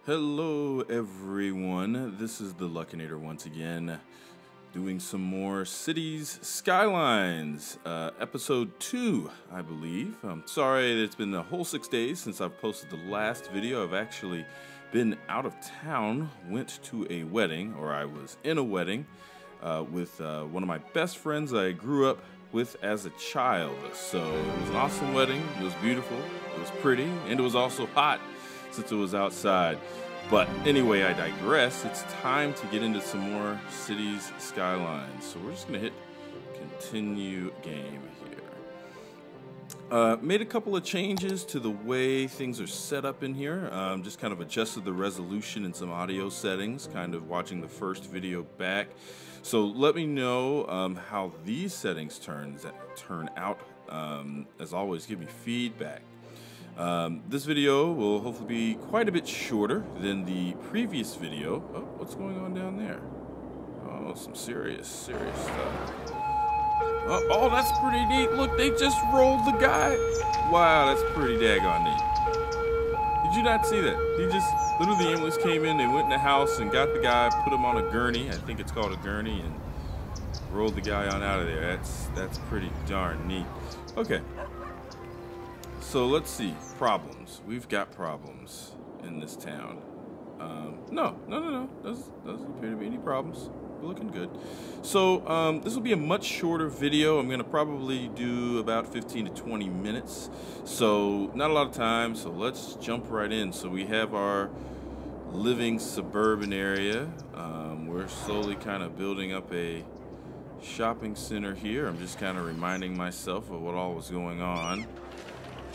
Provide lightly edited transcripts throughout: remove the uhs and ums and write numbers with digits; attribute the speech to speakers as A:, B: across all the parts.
A: Hello everyone, this is the Luckinator once again, doing some more Cities Skylines, episode 2, I believe. I'm sorry it's been a whole 6 days since I've posted the last video. I've actually been out of town, went to a wedding, or I was in a wedding, with one of my best friends I grew up with as a child. So it was an awesome wedding, it was beautiful, it was pretty, and it was also hot since it was outside. But anyway, I digress. It's time to get into some more Cities Skylines. So we're just gonna hit continue game here. Made a couple of changes to the way things are set up in here. Just kind of adjusted the resolution and some audio settings, kind of watching the first video back. So let me know how these settings turn out. As always, give me feedback. This video will hopefully be quite a bit shorter than the previous video. Oh, what's going on down there? Oh, some serious stuff. Oh, that's pretty neat. Look, they just rolled the guy. Wow, that's pretty daggone neat. Did you not see that? Literally the ambulance came in, they went in the house and got the guy, put him on a gurney. I think it's called a gurney, and rolled the guy on out of there. That's pretty darn neat. Okay. So let's see, problems. We've got problems in this town. No. Doesn't appear to be any problems. We're looking good. So this will be a much shorter video. I'm gonna probably do about 15 to 20 minutes. So not a lot of time, so let's jump right in. So we have our living suburban area. We're slowly kind of building up a shopping center here. I'm just kind of reminding myself of what all was going on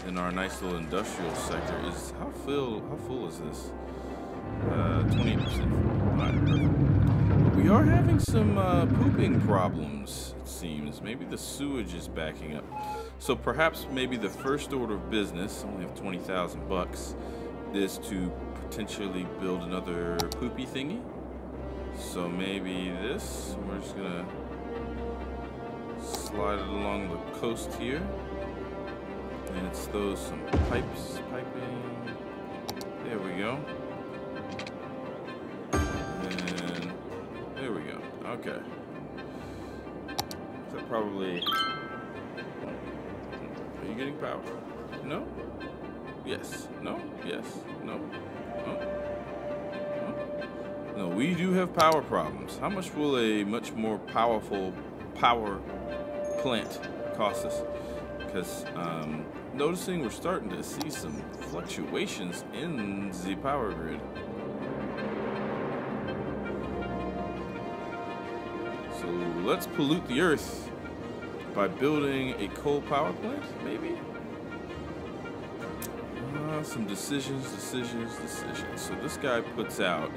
A: in our nice little industrial sector. How full is this? 28% full. All right, perfect. But we are having some pooping problems, it seems. Maybe the sewage is backing up. So perhaps maybe the first order of business, only have 20,000 bucks, is to potentially build another poopy thingy. So maybe this. We're just gonna slide it along the coast here. And it's those some piping. There we go. And there we go. Okay. So probably. Are you getting power? No? Yes. No? Yes. No? No, we do have power problems. How much will a much more powerful power plant cost us? Because noticing we're starting to see some fluctuations in the power grid. So let's pollute the earth by building a coal power plant, maybe? Some decisions. So this guy puts out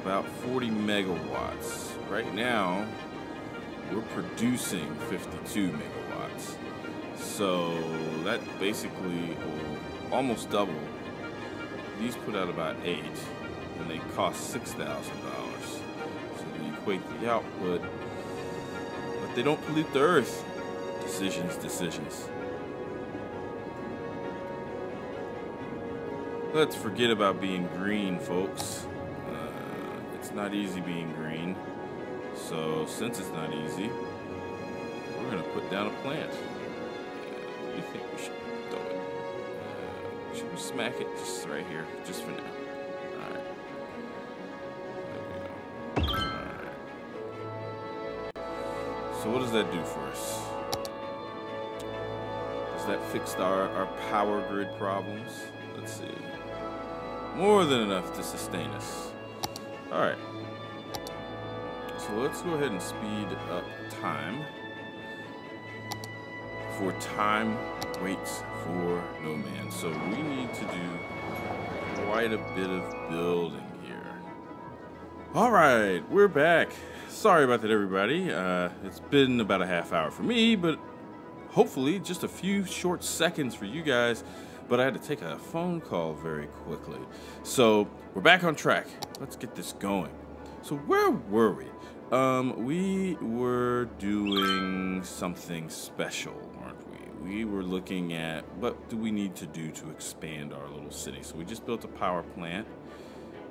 A: about 40 megawatts. Right now, we're producing 52 megawatts. So that basically will almost double. These put out about 8, and they cost $6,000. So they equate the output, but they don't pollute the earth. Decisions. Let's forget about being green, folks. It's not easy being green. So since it's not easy, we're gonna put down a plant. You think we should throw it? Should we smack it just right here, just for now? Alright. There we go. Alright. So what does that do for us? Does that fix our power grid problems? Let's see. More than enough to sustain us. Alright. So let's go ahead and speed up time. For time waits for no man. So we need to do quite a bit of building here. All right, we're back. Sorry about that, everybody. It's been about a half hour for me, but hopefully just a few short seconds for you guys. But I had to take a phone call very quickly. So we're back on track. Let's get this going. So where were we? We were doing something special, weren't we? we were looking at what do we need to do to expand our little city. So we just built a power plant.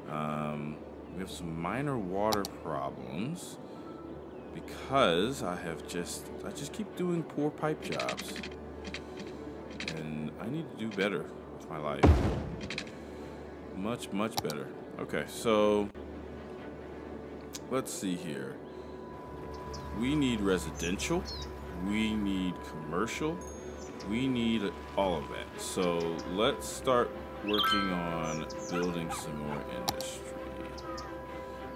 A: We have some minor water problems because I just keep doing poor pipe jobs, and I need to do better with my life. Much better. Okay, so let's see here. We need residential, we need commercial, we need all of that. So let's start working on building some more industry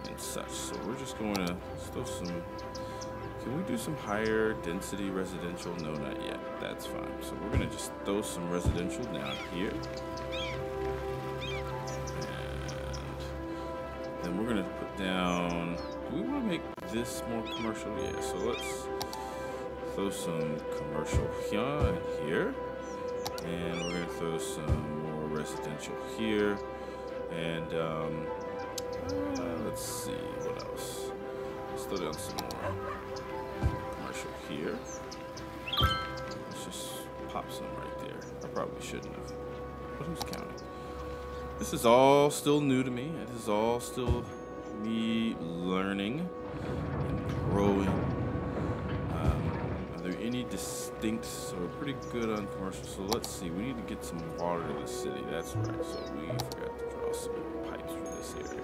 A: and such. So we're just going to throw some, can we do some higher density residential? No, not yet. That's fine. So we're going to just throw some residential down here. And then we're going to put down, do we want to make this more commercial? Yeah, so let's throw some commercial here and here. And we're going to throw some more residential here. And let's see, what else? Let's throw down some more commercial here. Let's just pop some right there. I probably shouldn't have, but who's counting? This is all still new to me. This is all still me learning and growing. Are there any distinct, so we're pretty good on commercial. So let's see, we need to get some water to the city. That's right, so we forgot to draw some pipes for this area.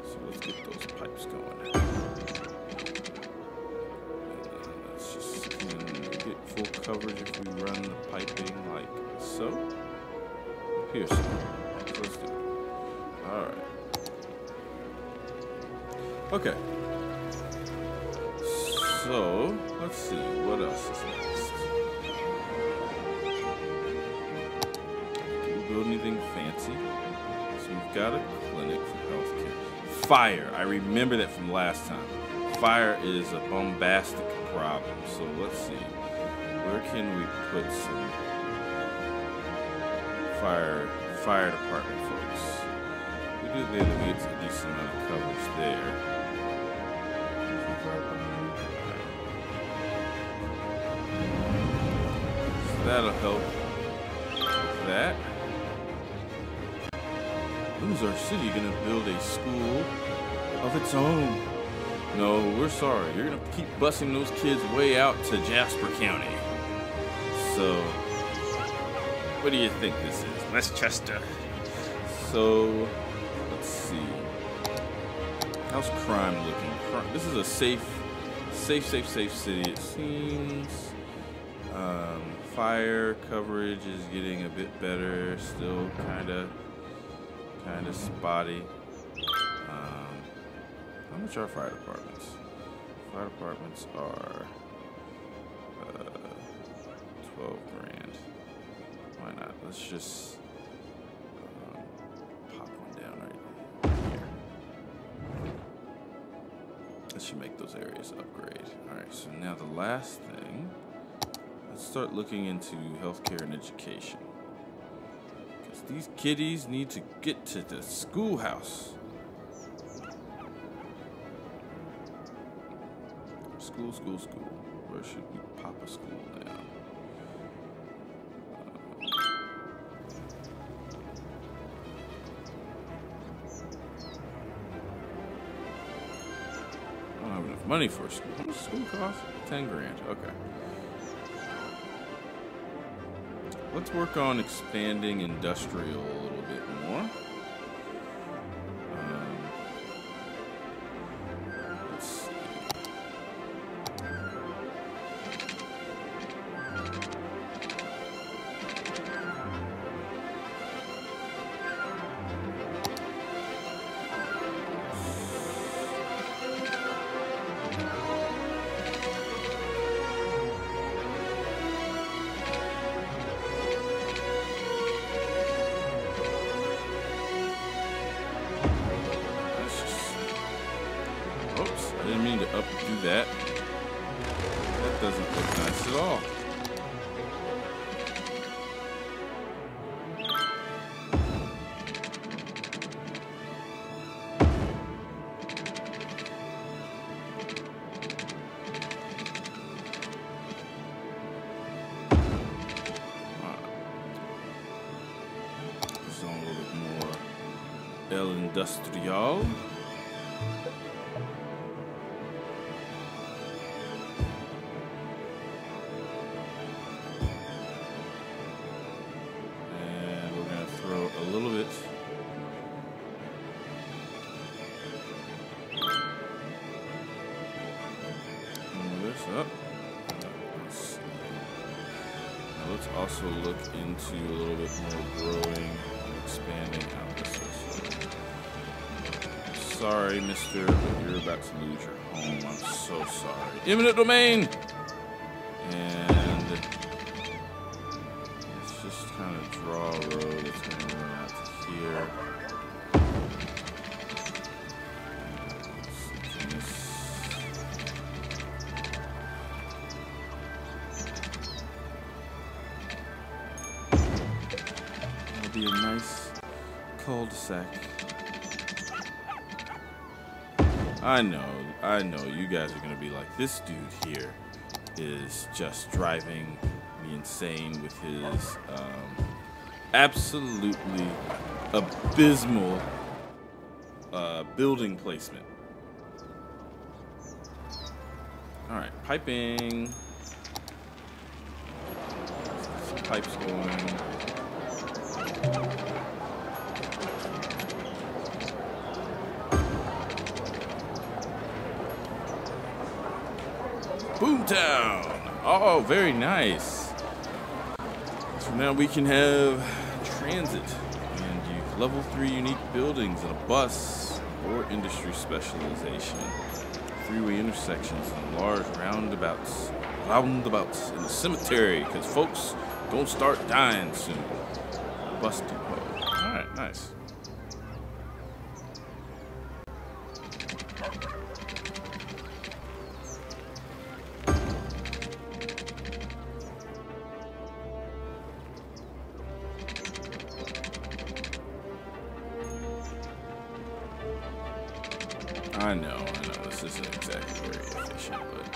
A: So let's get those pipes going. And let's just get full coverage if we run the piping like so. Here's some. So let's do it. Alright. Okay. So, let's see, what else is next? Can we build anything fancy? So we've got a clinic for healthcare. Fire, I remember that from last time. Fire is a bombastic problem. So let's see, where can we put some fire department folks? We do there that we get a decent amount of coverage there. That'll help with that. Who's our city gonna build a school of its own? No, we're sorry. You're gonna keep busing those kids way out to Jasper County. So, what do you think this is? Westchester. So, let's see. How's crime looking? This is a safe city, it seems. Fire coverage is getting a bit better, still kind of spotty. How much are fire departments? Fire departments are 12 grand. Why not? Let's just pop one down right here. That should make those areas upgrade. Alright, so now the last thing. Let's start looking into healthcare and education. Because these kiddies need to get to the schoolhouse. School. Where should we pop a school down? I don't have enough money for a school. How much does school cost? 10 grand. Okay. Let's work on expanding industrial a little bit more. Let's see. Oops, I didn't mean to do that. That doesn't look nice at all. El Industrial. And we're going to throw a little bit. Move this up. Let's also look into a little bit more growing and expanding out this way. Sorry, mister, but you're about to lose your home. I'm so sorry. Eminent domain! And let's just kind of draw a road that's going to run out to here. Be a nice cul-de-sac. I know, you guys are gonna be like, this dude here is just driving me insane with his absolutely abysmal building placement. Alright, piping. Some pipes going. Boomtown! Oh, very nice. So now we can have transit and level 3 unique buildings and a bus or industry specialization, freeway intersections and large roundabouts in the cemetery because folks gonna start dying soon. Bus depot. All right, nice. I know, this isn't exactly very efficient, but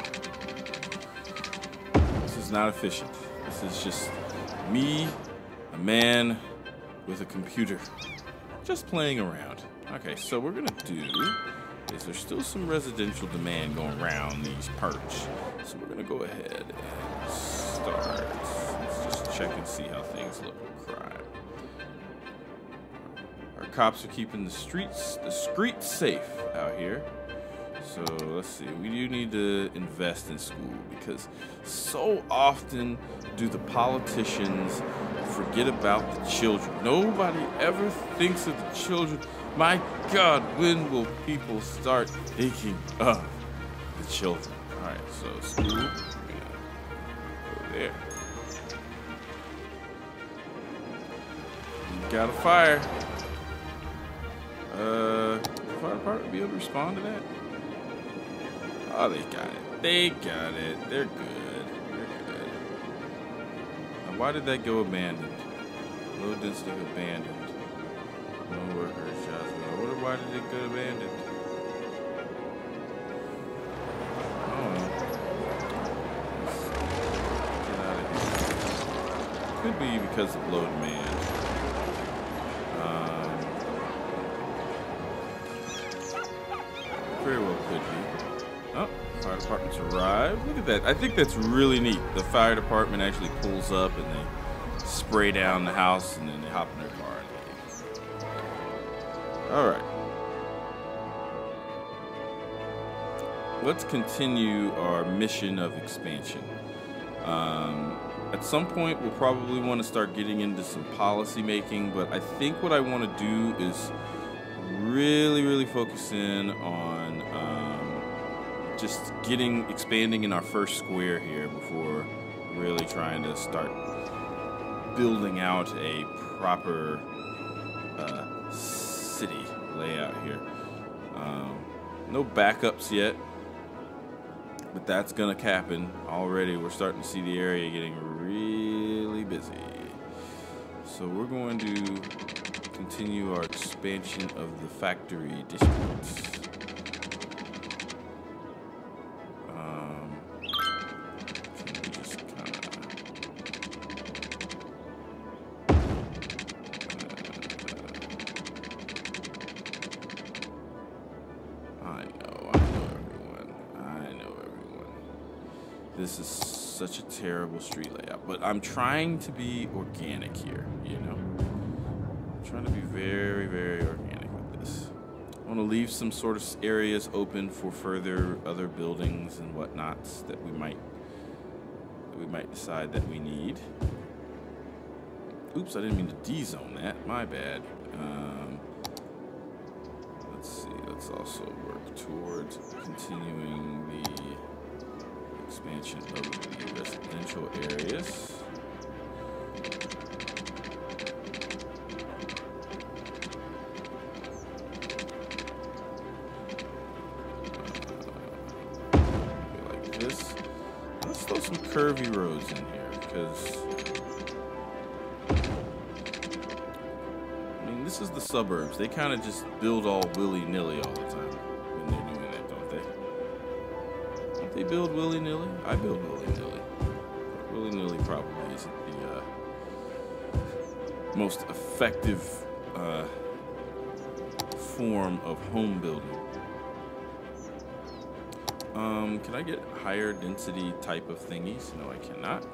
A: this is not efficient. This is just me, a man with a computer, just playing around. Okay, so what we're gonna do is there's still some residential demand going around these parts. So we're gonna go ahead and start. Let's just check and see how things look with crime. Our cops are keeping the streets safe out here. So let's see, we do need to invest in school because so often do the politicians forget about the children. Nobody ever thinks of the children. My God, when will people start thinking of the children? All right, so school, we're gonna go there. We got a fire. The fire department be able to respond to that? Oh, they got it. They got it. They're good. They're good. Now, why did that go abandoned? Low density abandoned. No workers, shots. I wonder why did it go abandoned? I don't know. Let's get out of here. Could be because of low demand. Very well could be. Oh, fire department's arrived. Look at that. I think that's really neat. The fire department actually pulls up and they spray down the house and then they hop in their car and leave. All right. Let's continue our mission of expansion. At some point, we'll probably want to start getting into some policy making, but I think what I want to do is really focus in on just expanding in our first square here before really trying to start building out a proper city layout here. No backups yet, but that's gonna happen. Already we're starting to see the area getting really busy. So we're going to continue our expansion of the factory district. This is such a terrible street layout, but I'm trying to be organic here, you know? I'm trying to be very, very organic with this. I want to leave some sort of areas open for further other buildings and whatnots that we might decide that we need. Oops, I didn't mean to D-zone that. My bad. Let's see. Let's also work towards continuing the expansion of the residential areas. Like this. Let's throw some curvy roads in here because this is the suburbs. They kind of just build all willy-nilly all the time when they're doing that, don't they? Don't they build willy-nilly? I build willy-nilly. Willy-nilly probably isn't the most effective form of home building. Can I get higher density type of thingies? No, I cannot.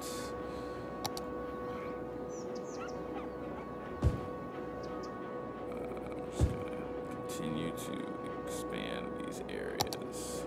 A: Continue to expand these areas.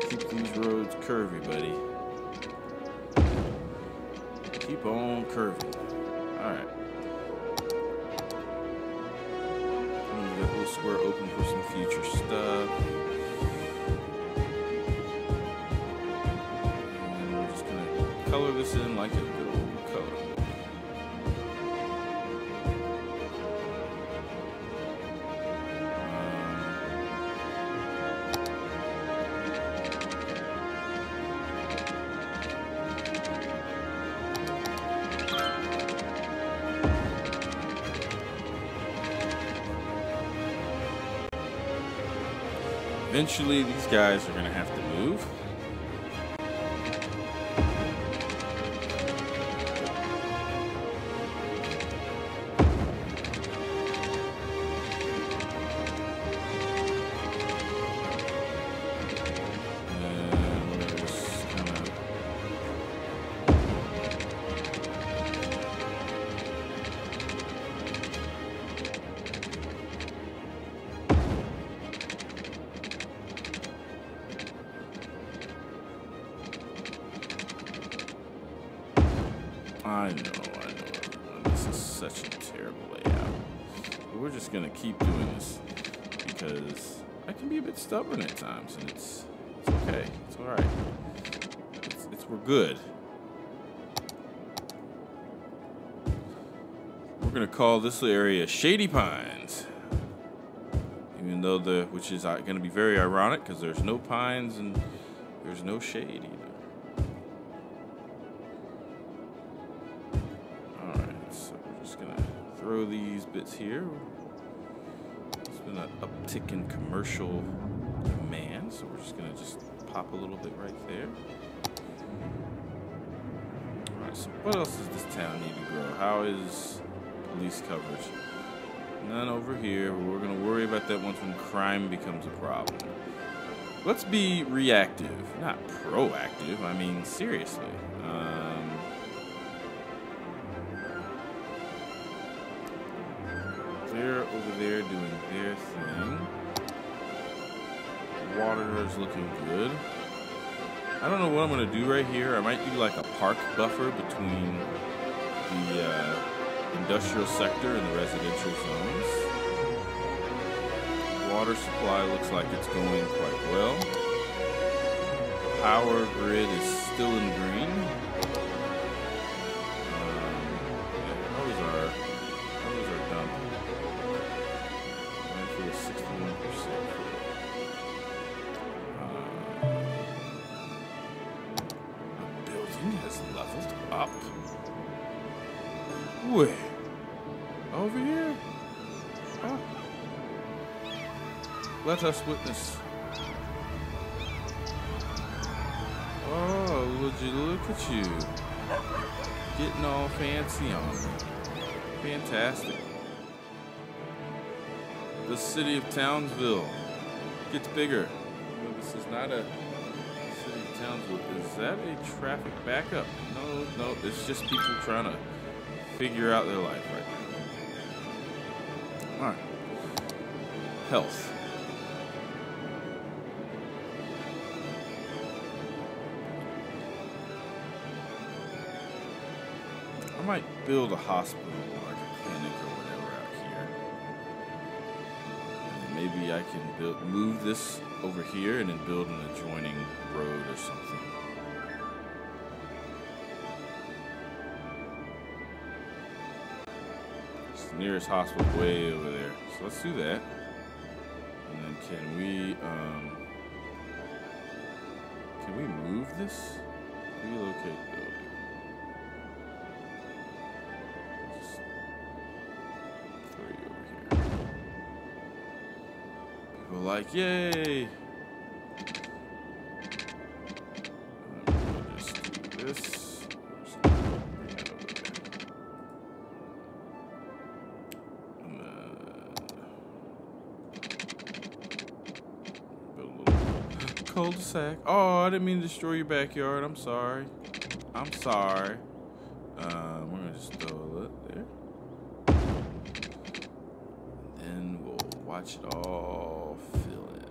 A: Keep these roads curvy, buddy. Keep on curving. Alright. Leave that little square open for some future stuff. And we're just gonna color this in like a good old color. Eventually, these guys are going to have to move. I know, everyone. This is such a terrible layout. But we're just gonna keep doing this because I can be a bit stubborn at times, and it's okay. It's all right. We're good. We're gonna call this area Shady Pines, even though which is gonna be very ironic because there's no pines and there's no shade either. Throw these bits here. There's been an uptick in commercial demand, so we're just gonna pop a little bit right there. All right, so what else does this town need to grow? How is police coverage? None over here, but we're gonna worry about that once when crime becomes a problem. Let's be reactive, not proactive. I mean, seriously. They're over there doing their thing. Water is looking good. I don't know what I'm going to do right here. I might do like a park buffer between the industrial sector and the residential zones. Water supply looks like it's going quite well. Power grid is still in the green. Those are done. 61%. The building has leveled up. Where? Over here? Oh. Let us witness. Oh, would you look at you. Getting all fancy on me. Fantastic. The city of Townsville gets bigger. No, this is not a city of Townsville. Is that a traffic backup? No, it's just people trying to figure out their life right now. Alright. Health. I might build a hospital or like a clinic or whatever out here. And maybe I can move this over here and then build an adjoining road or something. It's the nearest hospital way over there. So let's do that. And then can we move this? Relocate building. People are like, yay! Just do this. Build a little cul-de-sac. Oh, I didn't mean to destroy your backyard. I'm sorry. I'm sorry. We're gonna just throw it there. And then we'll watch it all fill in.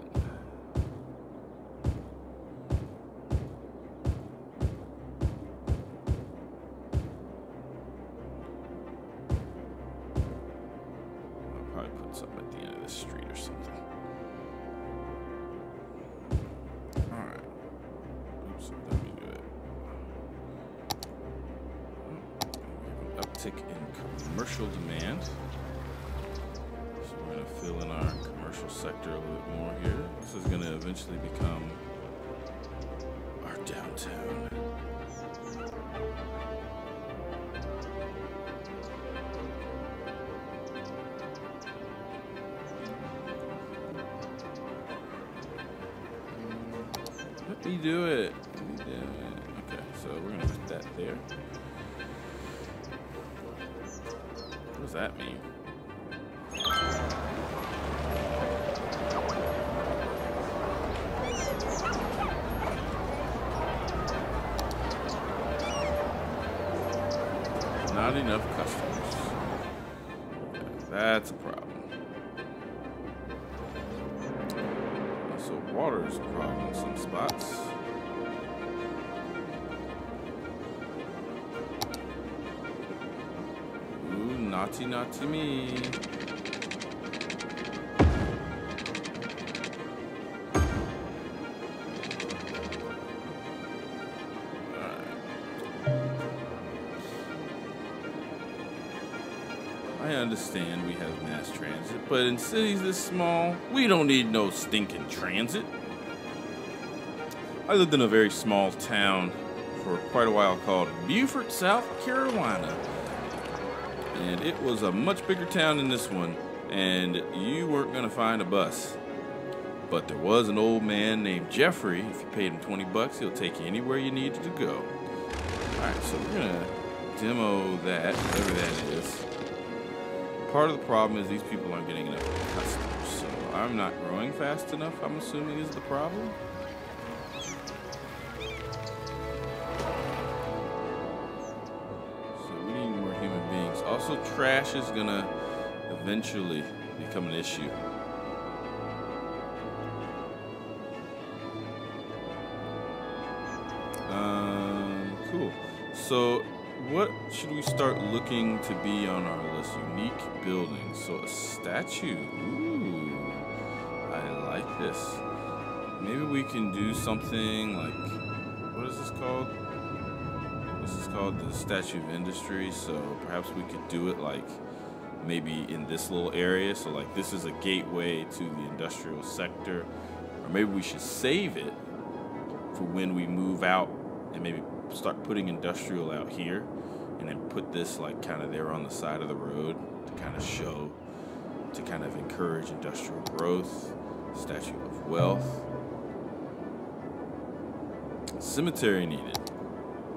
A: I'll probably put something at the end of the street or something. Alright. Oops, let me do it. Uptick in commercial demand. So we're going to fill in our commercial sector a little bit more here. This is going to eventually become our downtown. Let me do it. Let me do it. Okay, so we're going to put that there. What does that mean? Not enough customers. That's a problem. Also, water is a problem in some spots. Ooh, naughty me. I understand we have mass transit, but in cities this small, we don't need no stinking transit. I lived in a very small town for quite a while called Beaufort, South Carolina. And it was a much bigger town than this one, and you weren't gonna find a bus. But there was an old man named Jeffrey. If you paid him 20 bucks, he'll take you anywhere you needed to go. All right, so we're gonna demo that, whatever that is. Part of the problem is these people aren't getting enough customers, so I'm not growing fast enough, I'm assuming is the problem. So we need more human beings. Also, trash is gonna eventually become an issue. Cool. So what should we start looking to be on our list? Unique buildings. So a statue. Ooh, I like this. Maybe we can do something like, what is this called? This is called the Statue of Industry. So perhaps we could do it like maybe in this little area. So like this is a gateway to the industrial sector. Or maybe we should save it for when we move out and maybe start putting industrial out here, and then put this like kind of there on the side of the road to kind of show, to kind of encourage industrial growth. Statue of Wealth. Cemetery needed.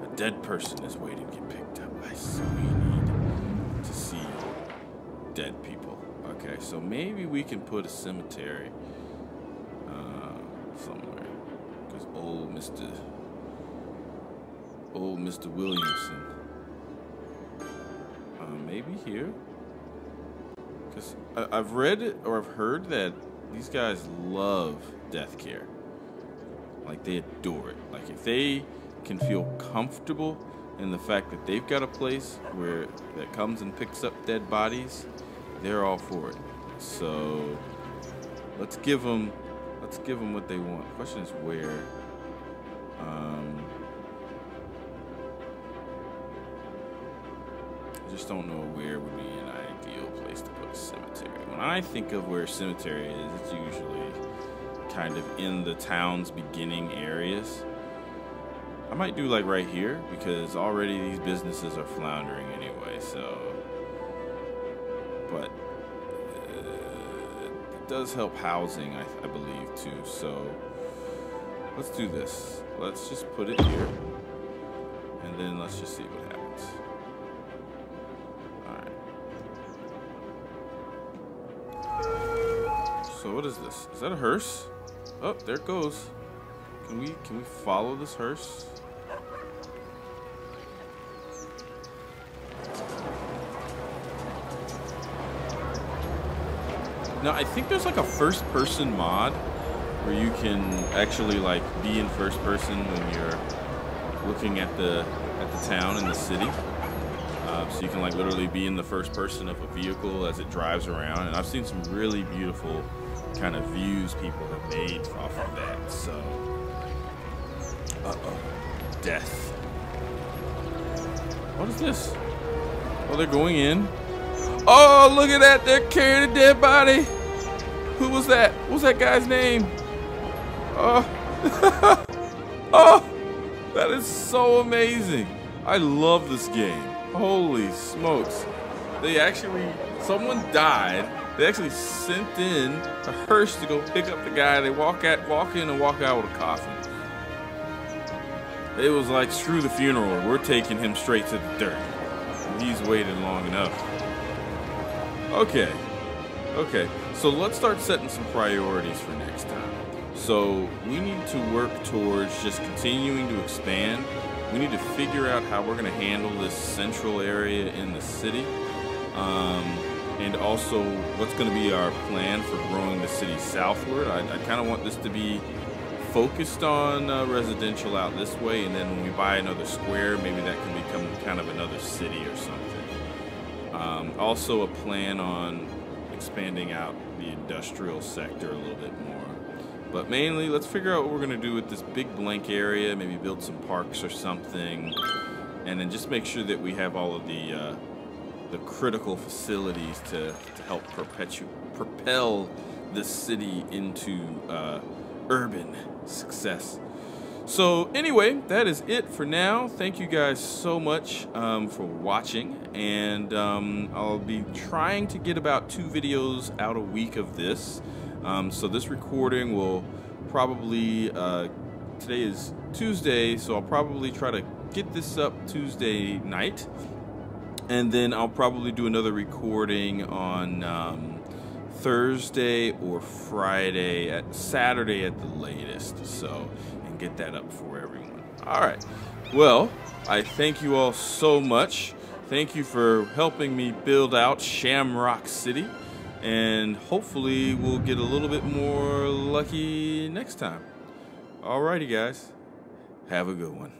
A: A dead person is waiting to get picked up. We need to see dead people. Okay, so maybe we can put a cemetery somewhere. Because old Mr. Williamson. Maybe here. Because I've read or I've heard that these guys love death care. Like, they adore it. Like, if they can feel comfortable in the fact that they've got a place where that comes and picks up dead bodies, they're all for it. So let's give them what they want. The question is where. I just don't know where would be an ideal place to put a cemetery. When I think of where a cemetery is, it's usually kind of in the town's beginning areas. I might do like right here because already these businesses are floundering anyway, so. But it does help housing, I believe, too. So let's do this. Let's just put it here, and then let's just see what happens. So what is this? Is that a hearse? Oh, there it goes. Can we follow this hearse? Now I think there's like a first person mod where you can actually like be in first person when you're looking at the town and the city. So you can like literally be in the first person of a vehicle as it drives around, and I've seen some really beautiful kind of views people have made off of that. So, death. What is this? Oh, they're going in. Oh, look at that! They're carrying a dead body. Who was that? What was that guy's name? Oh, oh, that is so amazing! I love this game. Holy smokes! Someone died. They actually sent in a hearse to go pick up the guy. They walk in and walk out with a coffin. It was like, screw the funeral. We're taking him straight to the dirt. He's waited long enough. Okay. So let's start setting some priorities for next time. So we need to work towards just continuing to expand. We need to figure out how we're going to handle this central area in the city. And also what's going to be our plan for growing the city southward. I kind of want this to be focused on residential out this way, and then when we buy another square, maybe that can become kind of another city or something. Also a plan on expanding out the industrial sector a little bit more. But mainly, let's figure out what we're going to do with this big blank area, maybe build some parks or something, and then just make sure that we have all of the critical facilities to help propel this city into urban success. So anyway, that is it for now. Thank you guys so much for watching, and I'll be trying to get about 2 videos out a week of this. So this recording will probably, today is Tuesday, so I'll probably try to get this up Tuesday night, and then I'll probably do another recording on Thursday or Friday, Saturday at the latest, so, and get that up for everyone. Alright, well, I thank you all so much. Thank you for helping me build out Shamrock City, and hopefully we'll get a little bit more lucky next time. Alrighty guys, have a good one.